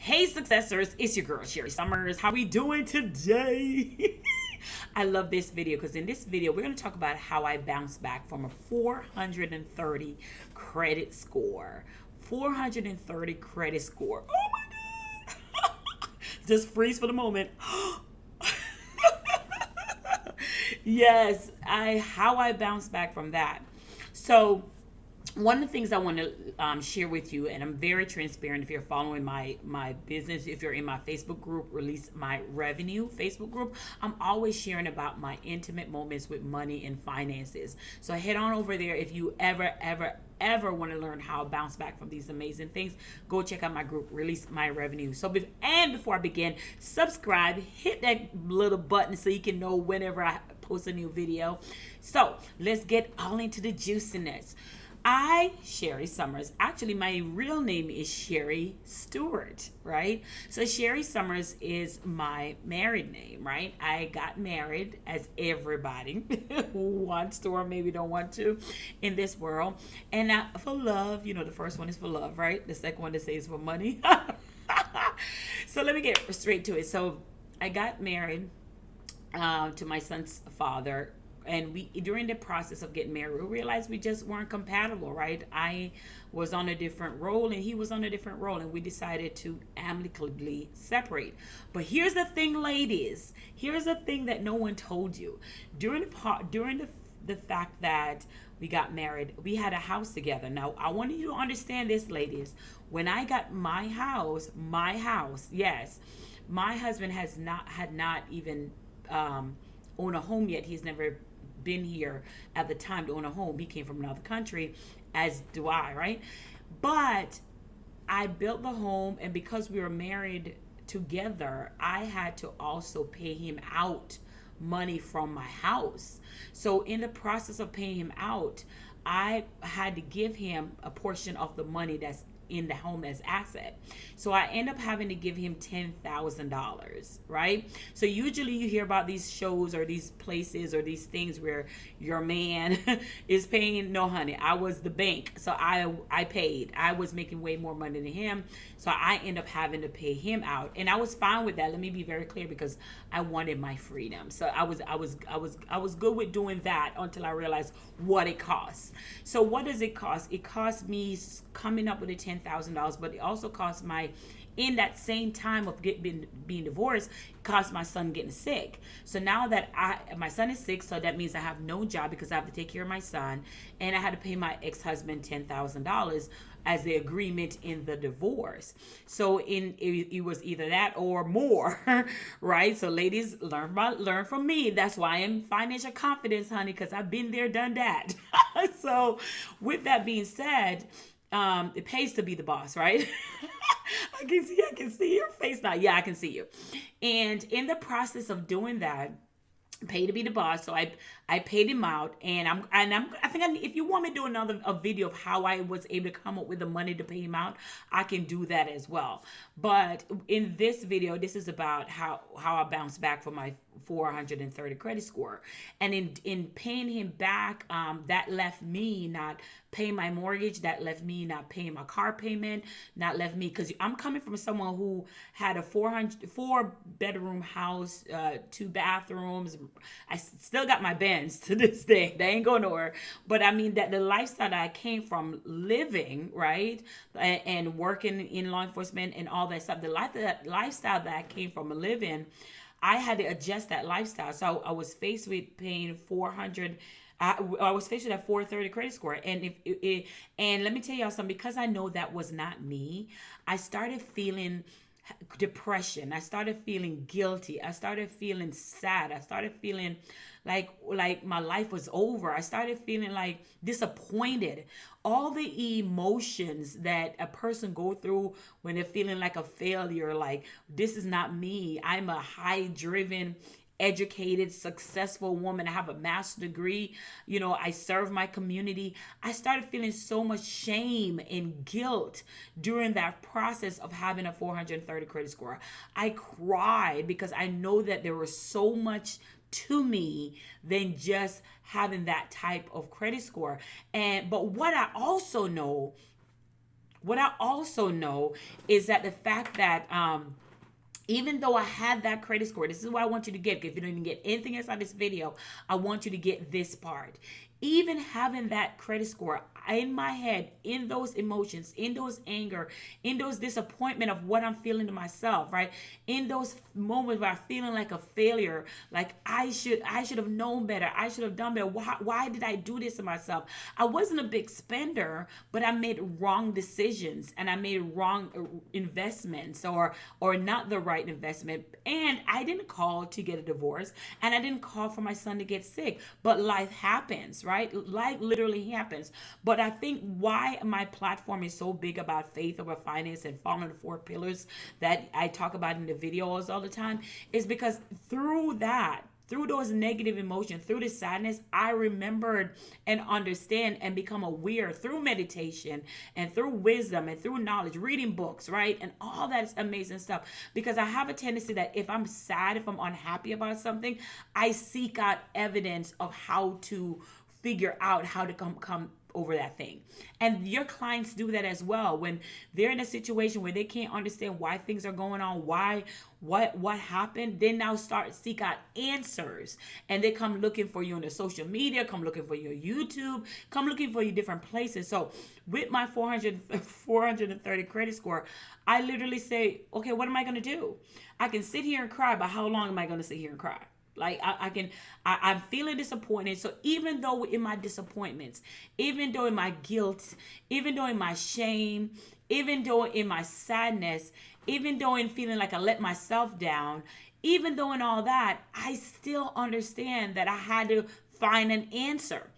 Hey successors, it's your girl Sherri Somers. How we doing today? I love this video because in this video we're going to talk about how I bounced back from a 430 credit score. 430 credit score. Oh my god. Just freeze for the moment. Yes, how I bounced back from that. So one of the things I want to share with you, and I'm very transparent if you're following my business, if you're in my Facebook group, Release My Revenue Facebook group, I'm always sharing about my intimate moments with money and finances. So head on over there if you ever want to learn how to bounce back from these amazing things. Go check out my group, Release My Revenue. And before I begin, subscribe, hit that little button so you can know whenever I post a new video. So let's get all into the juiciness. Sherri Somers, actually my real name is Sherri Stewart, right? So Sherri Somers is my married name, right? I got married, as everybody who wants to or maybe don't want to in this world. And for love, the first one is for love, right? The second one to say is for money. So let me get straight to it. So I got married to my son's father, and we, during the process of getting married, we realized we just weren't compatible, right? I was on a different role and he was on a different role, and we decided to amicably separate. But here's the thing, ladies, here's the thing that no one told you. During the fact that we got married, we had a house together. Now I want you to understand this, ladies. When I got my house, yes, my husband had not even own a home yet. He's never been here at the time to own a home. He came from another country, as do I, right? But I built the home, and because we were married together, I had to also pay him out money from my house. So in the process of paying him out, I had to give him a portion of the money that's in the home as asset. So I end up having to give him $10,000, right? So usually you hear about these shows or these places or these things where your man is paying. No, honey, I was the bank. So I paid. I was making way more money than him. So I end up having to pay him out. And I was fine with that. Let me be very clear, because I wanted my freedom. So I was good with doing that until I realized what it costs. So what does it cost? It cost me coming up with a $10,000, but it also cost in that same time of being divorced, it cost my son getting sick. So now that my son is sick, so that means I have no job because I have to take care of my son, and I had to pay my ex-husband $10,000 as the agreement in the divorce. So it was either that or more, right? So ladies, learn from me. That's why I'm financial confidence, honey, because I've been there, done that. So with that being said, it pays to be the boss, right? I can see your face now. Yeah, I can see you. And in the process of doing that, pay to be the boss. So I paid him out, and if you want me to do a video of how I was able to come up with the money to pay him out, I can do that as well. But in this video, this is about how I bounced back from my 430 credit score. And in paying him back, that left me not paying my mortgage, that left me not paying my car payment, not left me, because I'm coming from someone who had a 4-bedroom house, 2 bathrooms. I still got my Benz to this day. They ain't going nowhere. But I mean, that the lifestyle that I came from living, right, and working in law enforcement and all that stuff, the lifestyle that I came from living, I had to adjust that lifestyle. So I was faced with paying 400. I was faced with that 430 credit score, and and let me tell y'all something. Because I know that was not me, I started feeling depression. I started feeling guilty. I started feeling sad. I started feeling like my life was over. I started feeling like disappointed. All the emotions that a person go through when they're feeling like a failure, like this is not me. I'm a high driven, educated, successful woman. I have a master's degree. I serve my community. I started feeling so much shame and guilt during that process of having a 430 credit score. I cried because I know that there was so much to me than just having that type of credit score. But what I also know What I also know is that the fact that even though I had that credit score, this is what I want you to get. If you don't even get anything else out of this video, I want you to get this part. Even having that credit score in my head, in those emotions, in those anger, in those disappointment of what I'm feeling to myself, right? In those moments where I'm feeling like a failure, like I should have known better. I should have done better. Why did I do this to myself? I wasn't a big spender, but I made wrong decisions and I made wrong investments or not the right investment. And I didn't call to get a divorce and I didn't call for my son to get sick, but life happens, right? Life literally happens. But I think why my platform is so big about faith over finance and following the 4 pillars that I talk about in the videos all the time is because through those negative emotions, through the sadness, I remembered and understand and become aware through meditation and through wisdom and through knowledge, reading books, right? And all that amazing stuff. Because I have a tendency that if I'm sad, if I'm unhappy about something, I seek out evidence of how to figure out how to come over that thing. And your clients do that as well. When they're in a situation where they can't understand why things are going on, what happened, they now seek out answers. And they come looking for you on the social media, come looking for you on YouTube, come looking for you different places. So with my 430 credit score, I literally say, okay, what am I going to do? I can sit here and cry, but how long am I going to sit here and cry? Like I'm feeling disappointed. So even though in my disappointments, even though in my guilt, even though in my shame, even though in my sadness, even though in feeling like I let myself down, even though in all that, I still understand that I had to find an answer.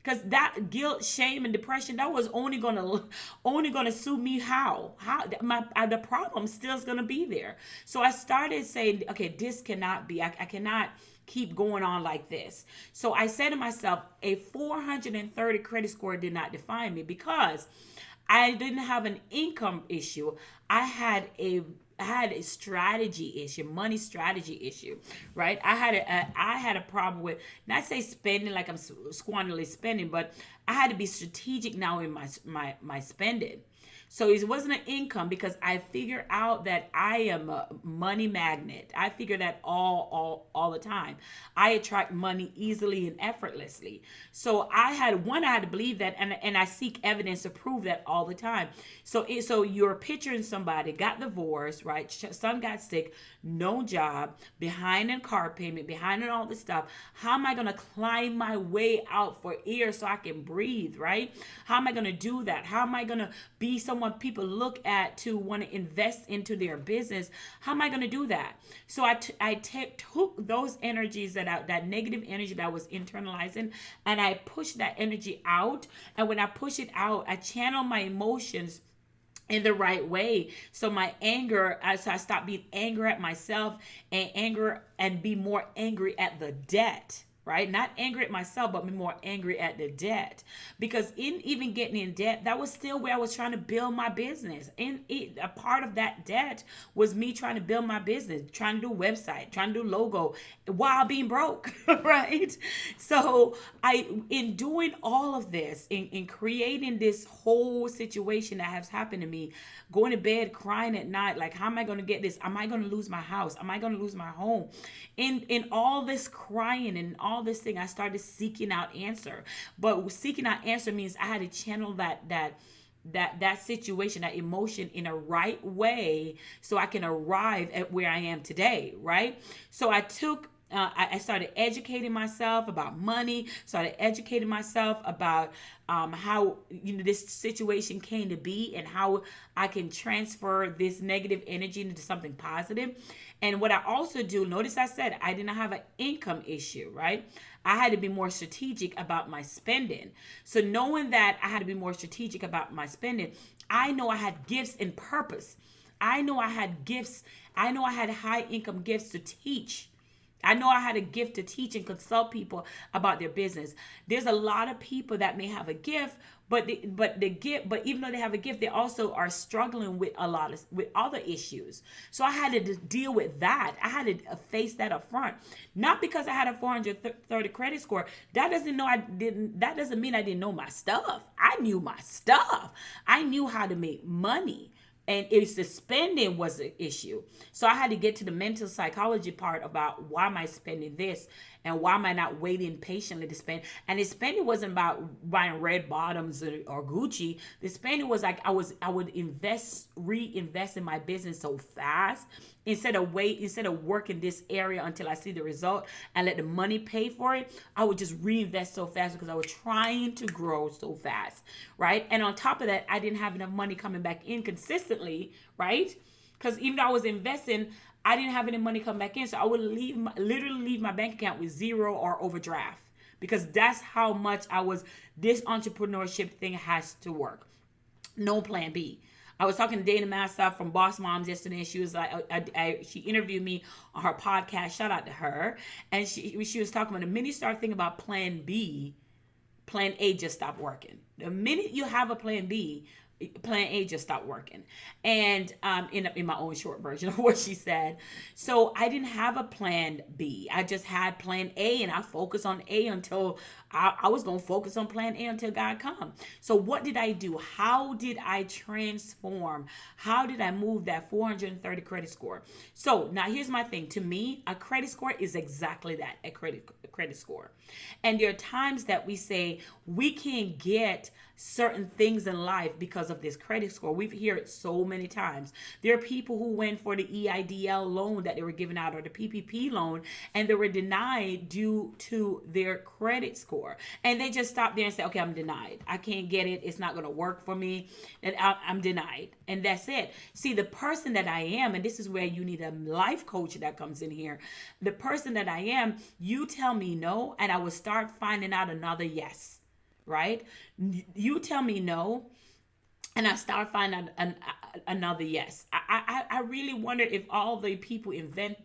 Because that guilt, shame, and depression, that was only gonna suit me. How the problem still is gonna be there. So I started saying, okay, this cannot be. I cannot keep going on like this. So I said to myself, a 430 credit score did not define me because I didn't have an income issue. I had a strategy issue, money strategy issue, right? I had a problem with, not say spending like I'm squanderly spending, but I had to be strategic now in my spending. So it wasn't an income because I figured out that I am a money magnet. I figure that all the time. I attract money easily and effortlessly. So I had to believe that, and I seek evidence to prove that all the time. So you're picturing somebody got divorced, right? Son got sick, no job, behind in car payment, behind in all this stuff. How am I gonna climb my way out for air so I can breathe, right? How am I gonna do that? How am I gonna be someone people look at to want to invest into their business? How am I going to do that? So I took those energies that negative energy that I was internalizing, and I pushed that energy out. And when I push it out, I channel my emotions in the right way. So my anger, so I stopped being angry at myself and be more angry at the debt. Right? Not angry at myself, but be more angry at the debt. Because in even getting in debt, that was still where I was trying to build my business. And a part of that debt was me trying to build my business, trying to do a website, trying to do logo while being broke, right? So in doing all of this, in creating this whole situation that has happened to me, going to bed crying at night, like, how am I going to get this? Am I going to lose my house? Am I going to lose my home? In all this crying and all this thing, I started seeking out answer. But seeking out answer means I had to channel that situation, that emotion in a right way so I can arrive at where I am today, right? So I started educating myself about money, started educating myself about how this situation came to be and how I can transfer this negative energy into something positive. And what I also do, notice I said I didn't have an income issue, right? I had to be more strategic about my spending. So knowing that I had to be more strategic about my spending, I know I had gifts and purpose. I know I had gifts. I know I had high income gifts to teach I know I had a gift to teach and consult people about their business. There's a lot of people that may have a gift, but even though they have a gift, they also are struggling with with other issues. So I had to deal with that. I had to face that up front. Not because I had a 430 credit score. That doesn't mean I didn't know my stuff. I knew my stuff. I knew how to make money. And it's the spending was an issue. So I had to get to the mental psychology part about why am I spending this and why am I not waiting patiently to spend. And the spending wasn't about buying red bottoms or Gucci. The spending was like I would reinvest in my business so fast instead of working this area until I see the result and let the money pay for it. I would just reinvest so fast because I was trying to grow so fast, right? And on top of that, I didn't have enough money coming back in consistently, right? Because even though I was investing, I didn't have any money come back in. So I would literally leave my bank account with zero or overdraft because that's how much this entrepreneurship thing has to work. No plan B. I was talking to Dana Massoff from Boss Moms yesterday, and she was like, she interviewed me on her podcast. Shout out to her. And she was talking about the minute you start thinking about plan B, plan A just stopped working. The minute you have a plan B, plan A just stopped working. And in my own short version of what she said. So I didn't have a plan B. I just had plan A, and I focused on A until I was going to focus on plan A until God come. So what did I do? How did I transform? How did I move that 430 credit score? So now here's my thing. To me, a credit score is exactly that, a credit score. And there are times that we say we can't get certain things in life because of this credit score. We've heard it so many times. There are people who went for the EIDL loan that they were giving out or the PPP loan, and they were denied due to their credit score. And they just stopped there and said, okay, I'm denied. I can't get it. It's not going to work for me. And I'm denied. And that's it. See, the person that I am, and this is where you need a life coach that comes in here. The person that I am, you tell me no, and I will start finding out another yes. Right? You tell me no, and I start finding another yes. I really wonder if all the people invent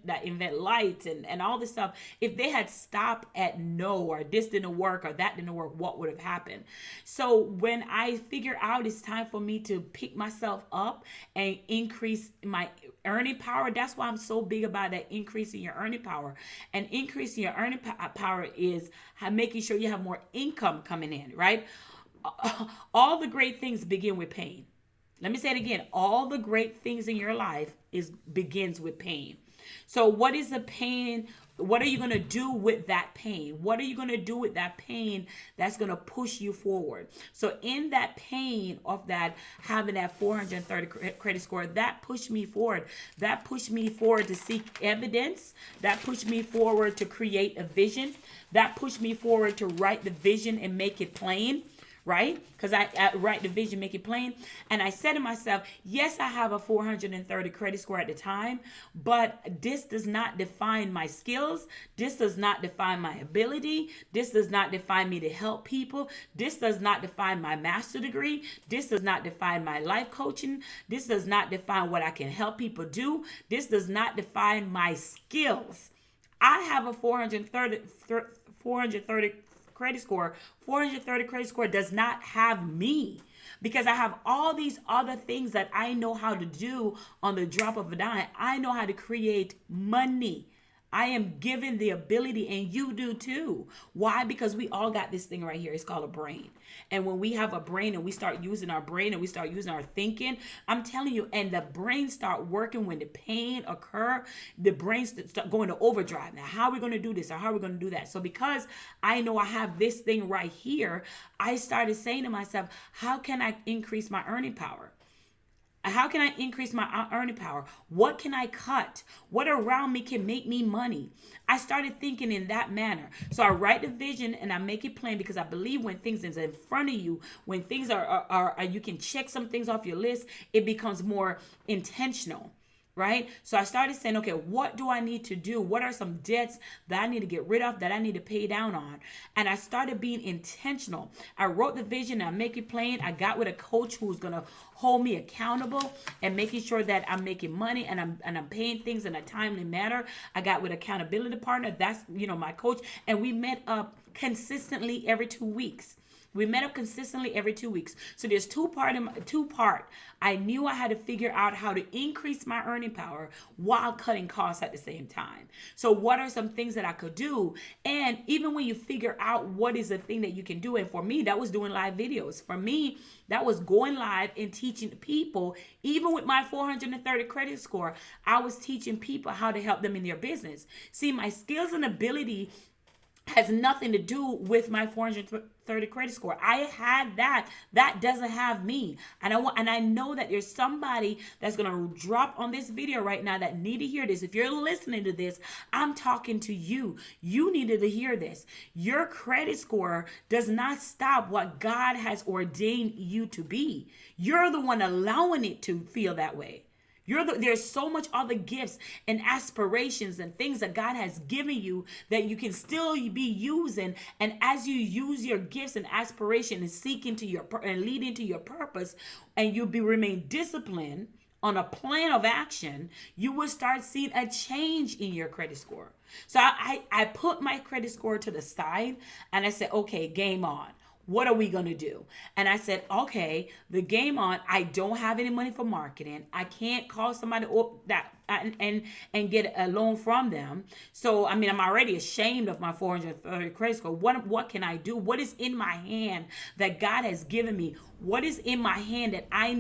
lights and all this stuff, if they had stopped at no, or this didn't work or that didn't work, what would have happened? So when I figure out it's time for me to pick myself up and increase my earning power, that's why I'm so big about that, increasing your earning power. And increasing your earning power is making sure you have more income coming in, right? All the great things begin with pain. Let me say it again. All the great things in your life begins with pain. So what is the pain? What are you going to do with that pain? What are you going to do with that pain that's going to push you forward? So in that pain of that, having that 430 credit score, that pushed me forward. That pushed me forward to seek evidence. That pushed me forward to create a vision. That pushed me forward to write the vision and make it plain. Right? Because I write the vision, make it plain. And I said to myself, yes, I have a 430 credit score at the time, but this does not define my skills. This does not define my ability. This does not define me to help people. This does not define my master's degree. This does not define my life coaching. This does not define what I can help people do. This does not define my skills. I have a 430 credit score. 430 credit score does not have me, because I have all these other things that I know how to do on the drop of a dime. I know how to create money. I am given the ability, and you do too. Why? Because we all got this thing right here. It's called a brain. And when we have a brain and we start using our brain and we start using our thinking, I'm telling you, and the brain start working when the pain occur, the brain start going to overdrive. Now, how are we going to do this, or how are we going to do that? So because I know I have this thing right here, I started saying to myself, how can I increase my earning power? How can I increase my earning power? What can I cut? What around me can make me money? I started thinking in that manner. So I write the vision and I make it plain, because I believe when things is in front of you, when things are you can check some things off your list, it becomes more intentional. right? So I started saying, okay, what do I need to do? What are some debts that I need to get rid of, that I need to pay down on? And I started being intentional. I wrote the vision, I make it plain. I got with a coach who's gonna hold me accountable and making sure that I'm making money and I'm paying things in a timely manner. I got with accountability partner. That's my coach, and we met up consistently every 2 weeks. We met up consistently every 2 weeks. So there's two part. I knew I had to figure out how to increase my earning power while cutting costs at the same time. So what are some things that I could do? And even when you figure out what is the thing that you can do, and for me, that was doing live videos. For me, that was going live and teaching people. Even with my 430 credit score, I was teaching people how to help them in their business. See, my skills and ability has nothing to do with my 430 credit score. I had that. That doesn't have me. And I know that there's somebody that's going to drop on this video right now that need to hear this. If you're listening to this, I'm talking to you. You needed to hear this. Your credit score does not stop what God has ordained you to be. You're the one allowing it to feel that way. There's so much other gifts and aspirations and things that God has given you that you can still be using. And as you use your gifts and aspiration and seek into and lead into your purpose, and you remain disciplined on a plan of action, you will start seeing a change in your credit score. So I put my credit score to the side and I said, okay, game on. What are we going to do? And I said, okay, the game on. I don't have any money for marketing. I can't call somebody that and get a loan from them. So, I'm already ashamed of my 430 credit score. What can I do? What is in my hand that God has given me? What is in my hand that I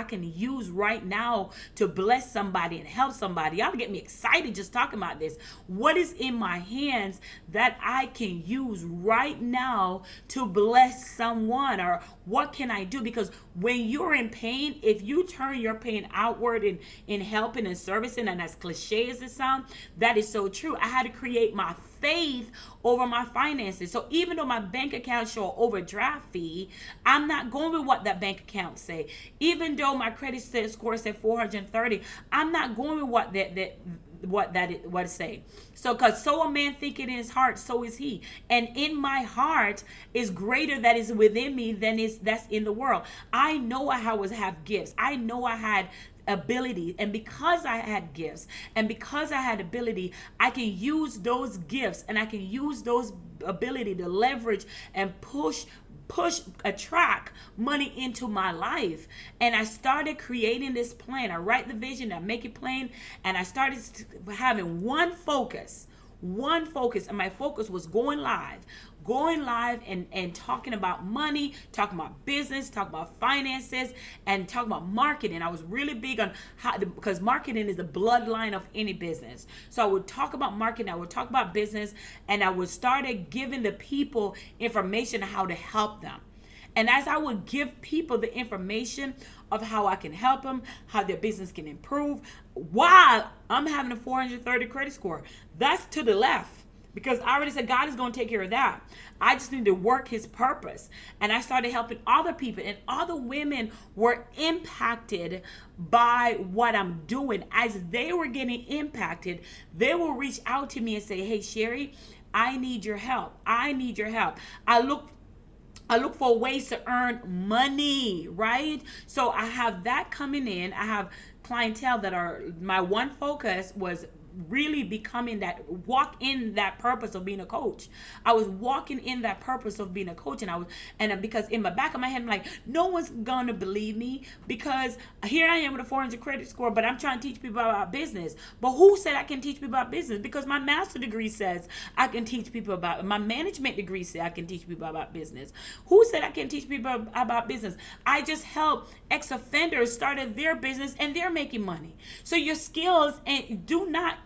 can use right now to bless somebody and help somebody? Y'all get me excited just talking about this. What is in my hands that I can use right now to bless someone? Or what can I do? Because when you're in pain, if you turn your pain outward in helping and servicing, and as cliche as it sounds, that is so true. I had to create my faith over my finances. So even though my bank account show overdraft fee, I'm not going with what that bank account say. Even though my credit score said 430, I'm not going with what it say. So because so a man think in his heart, so is he. And in my heart is greater that is within me than that's in the world. I know I have gifts. I know I had ability, and because I had gifts and because I had ability, I can use those gifts and I can use those ability to leverage and attract money into my life. And I started creating this plan. I write the vision, I make it plain, and I started having one focus, and my focus was going live and talking about money, talking about business, talking about finances, and talking about marketing. I was really big on because marketing is the bloodline of any business. So I would talk about marketing, I would talk about business, and I would start giving the people information on how to help them. And as I would give people the information of how I can help them, how their business can improve, while I'm having a 430 credit score, that's to the left. Because I already said God is going to take care of that. I just need to work his purpose. And I started helping other people. And other women were impacted by what I'm doing. As they were getting impacted, they will reach out to me and say, hey, Sherri, I need your help. I need your help. I look for ways to earn money, right? So I have that coming in. I have clientele that are, my one focus was really walk in that purpose of being a coach. I was walking in that purpose of being a coach, and because in the back of my head, I'm like, no one's gonna believe me because here I am with a 400 credit score, but I'm trying to teach people about business. But who said I can teach people about business? Because my master degree says I can teach people about, my management degree says I can teach people about business. Who said I can teach people about business? I just help ex-offenders started their business and they're making money. So your skills, and do not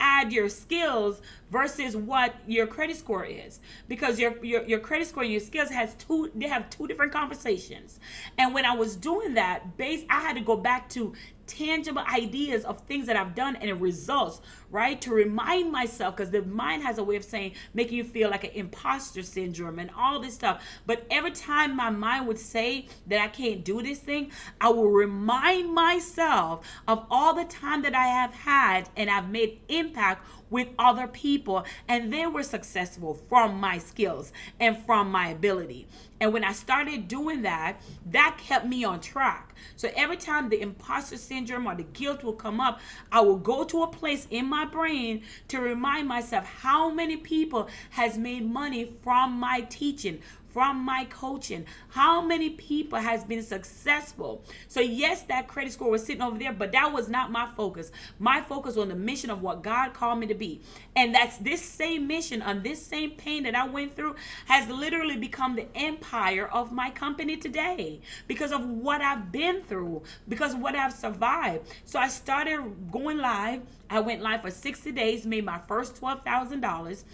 add your skills versus what your credit score is, because your credit score and your skills they have two different conversations. And when I was doing that, I had to go back to tangible ideas of things that I've done and it results, right? To remind myself, because the mind has a way of saying, making you feel like an imposter syndrome and all this stuff. But every time my mind would say that I can't do this thing, I will remind myself of all the time that I have had and I've made impact with other people, and they were successful from my skills and from my ability. And when I started doing that, that kept me on track. So every time the imposter syndrome or the guilt will come up, I will go to a place in my brain to remind myself how many people has made money from my teaching, from my coaching, how many people has been successful. So yes, that credit score was sitting over there, but that was not my focus. My focus on the mission of what God called me to be. And that's this same mission, on this same pain that I went through, has literally become the empire of my company today, because of what I've been through, because of what I've survived. So I started going live. I went live for 60 days, made my first $12,000.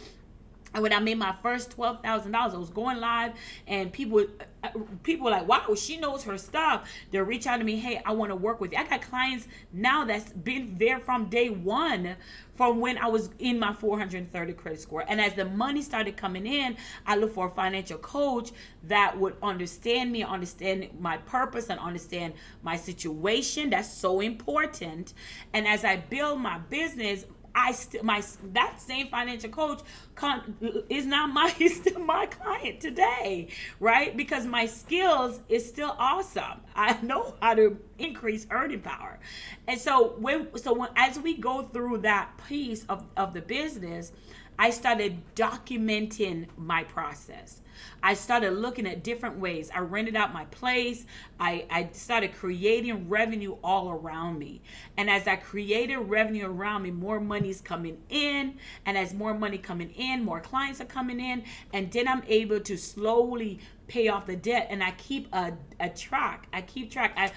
And when I made my first $12,000, I was going live, and people were like, wow, she knows her stuff. They'll reach out to me, hey, I want to work with you. I got clients now that's been there from day one, from when I was in my 430 credit score. And as the money started coming in, I looked for a financial coach that would understand me, understand my purpose, and understand my situation. That's so important. And as I build my business, that same financial coach is still my client today, right? Because my skills is still awesome. I know how to increase earning power. And so as we go through that piece of the business, I started documenting my process. I started looking at different ways. I rented out my place. I started creating revenue all around me. And as I created revenue around me, more money's coming in. And as more money coming in, more clients are coming in. And then I'm able to slowly pay off the debt. And I keep a track. I keep track. I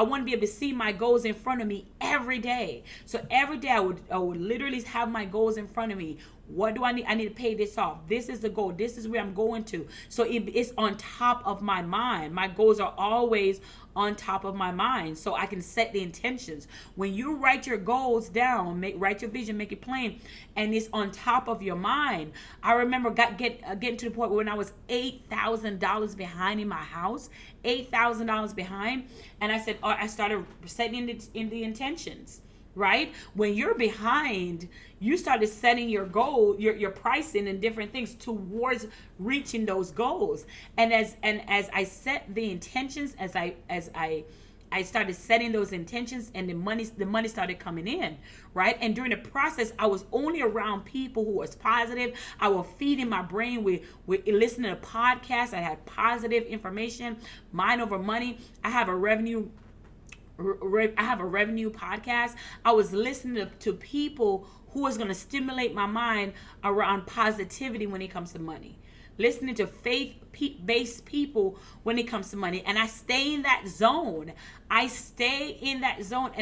want to be able to see my goals in front of me every day. So every day I would literally have my goals in front of me. What do I need? I need to pay this off. This is the goal. This is where I'm going to. So it's on top of my mind. My goals are always on top of my mind, so I can set the intentions. When you write your goals down, write your vision, make it plain, and it's on top of your mind. I remember getting to the point when I was $8,000 behind in my house, $8,000 behind, and I said, I started setting in the intentions. Right? When you're behind, you started setting your goal, your pricing and different things towards reaching those goals. And as I set the intentions, as I started setting those intentions, and the money started coming in, right? And during the process, I was only around people who was positive. I was feeding my brain with listening to podcasts. I had positive information, Mind Over Money. I have a revenue podcast. I was listening to people who was going to stimulate my mind around positivity when it comes to money. Listening to faith-based people when it comes to money. And I stay in that zone. And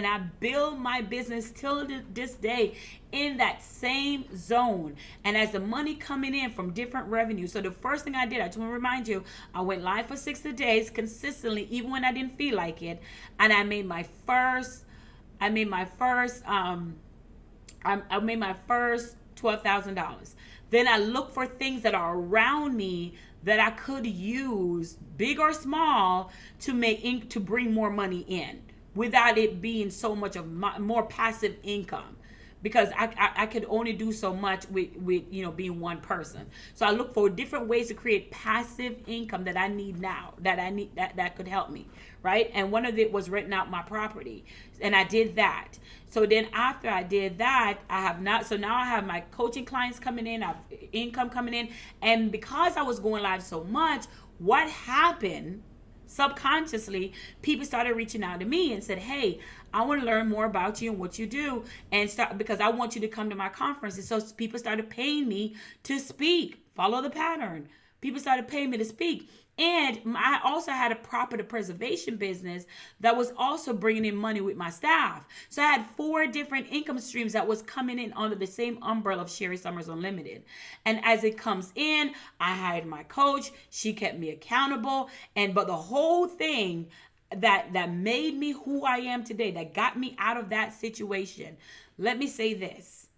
I build my business till this day in that same zone. And as the money coming in from different revenues. So the first thing I did, I just want to remind you, I went live for 60 days consistently, even when I didn't feel like it. And I made my first $12,000. Then I look for things that are around me that I could use, big or small, to bring more money in without it being so much of more passive income. Because I could only do so much with being one person. So I look for different ways to create passive income that I need now, that could help me, right? And one of it was renting out my property, and I did that. So then after I did that, now I have my coaching clients coming in, I have income coming in, and because I was going live so much, what happened? Subconsciously, people started reaching out to me and said, hey, I want to learn more about you and what you do, because I want you to come to my conferences. So people started paying me to speak. Follow the pattern. People started paying me to speak. And I also had a property preservation business that was also bringing in money with my staff. So I had 4 different income streams that was coming in under the same umbrella of Sherri Somers Unlimited. And as it comes in, I hired my coach. She kept me accountable. But the whole thing that made me who I am today, that got me out of that situation, let me say this.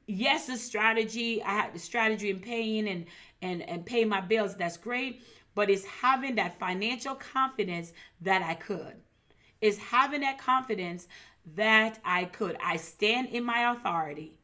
Yes, the strategy, I had the strategy in paying and paying my bills. That's great. But it's having that financial confidence that I could. It's having that confidence that I could. I stand in my authority.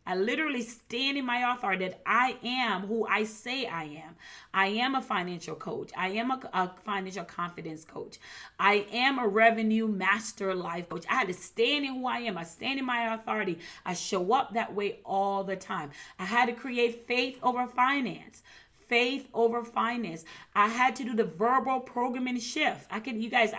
I literally stand in my authority that I am who I say I am. I am a financial coach. I am a financial confidence coach. I am a revenue master life coach. I had to stand in who I am. I stand in my authority. I show up that way all the time. I had to create faith over finance. Faith over finance. I had to do the verbal programming shift. I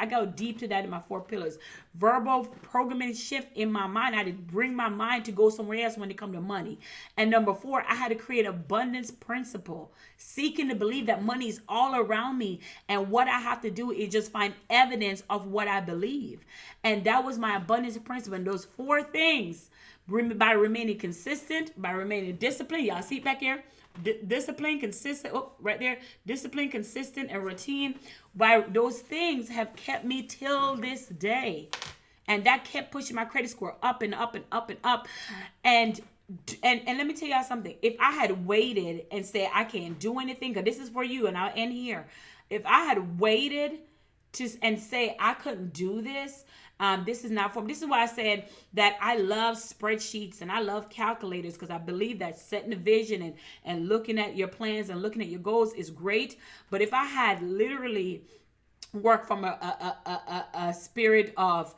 go deep to that in my 4 pillars. Verbal programming shift in my mind. I had to bring my mind to go somewhere else when it comes to money. And number 4, I had to create abundance principle. Seeking to believe that money is all around me. And what I have to do is just find evidence of what I believe. And that was my abundance principle. And those 4 things, by remaining consistent, by remaining disciplined. Y'all see it back here? Discipline, consistent, right there, discipline, consistent, and routine. By those things have kept me till this day. And that kept pushing my credit score up and up and up and up. And let me tell y'all something. If I had waited and said I can't do anything, because this is for you and I'll end here. If I had waited and say I couldn't do this, this is not for me. This is why I said that I love spreadsheets and I love calculators, because I believe that setting a vision and looking at your plans and looking at your goals is great. But if I had literally worked from a spirit of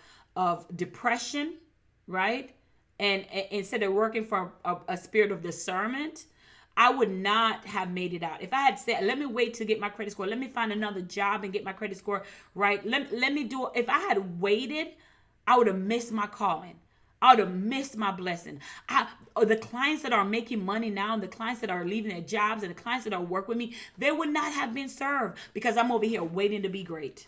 depression, right? And instead of working from a spirit of discernment, I would not have made it out. If I had said, let me wait to get my credit score, let me find another job and get my credit score right. Let me do it. If I had waited, I would have missed my calling. I would have missed my blessing. The clients that are making money now, and the clients that are leaving their jobs, and the clients that are work with me, they would not have been served because I'm over here waiting to be great.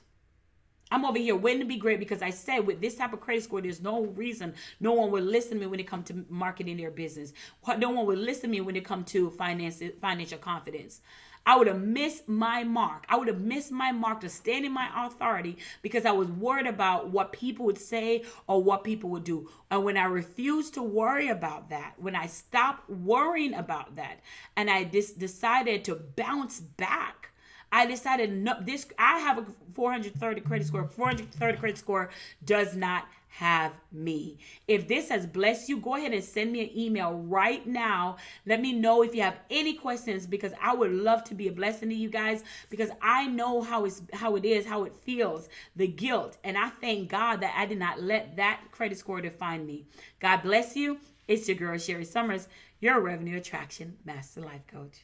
I'm over here waiting to be great because I said with this type of credit score, there's no reason no one will listen to me when it comes to marketing their business. No one will listen to me when it comes to financial confidence. I would have missed my mark. I would have missed my mark to stand in my authority because I was worried about what people would say or what people would do. And when I refused to worry about that, when I stopped worrying about that, and I decided to bounce back, I decided no, I have a 430 credit score. 430 credit score does not have me. If this has blessed you, go ahead and send me an email right now. Let me know if you have any questions, because I would love to be a blessing to you guys, because I know how it feels, the guilt. And I thank God that I did not let that credit score define me. God bless you. It's your girl, Sherri Somers, your revenue attraction master life coach.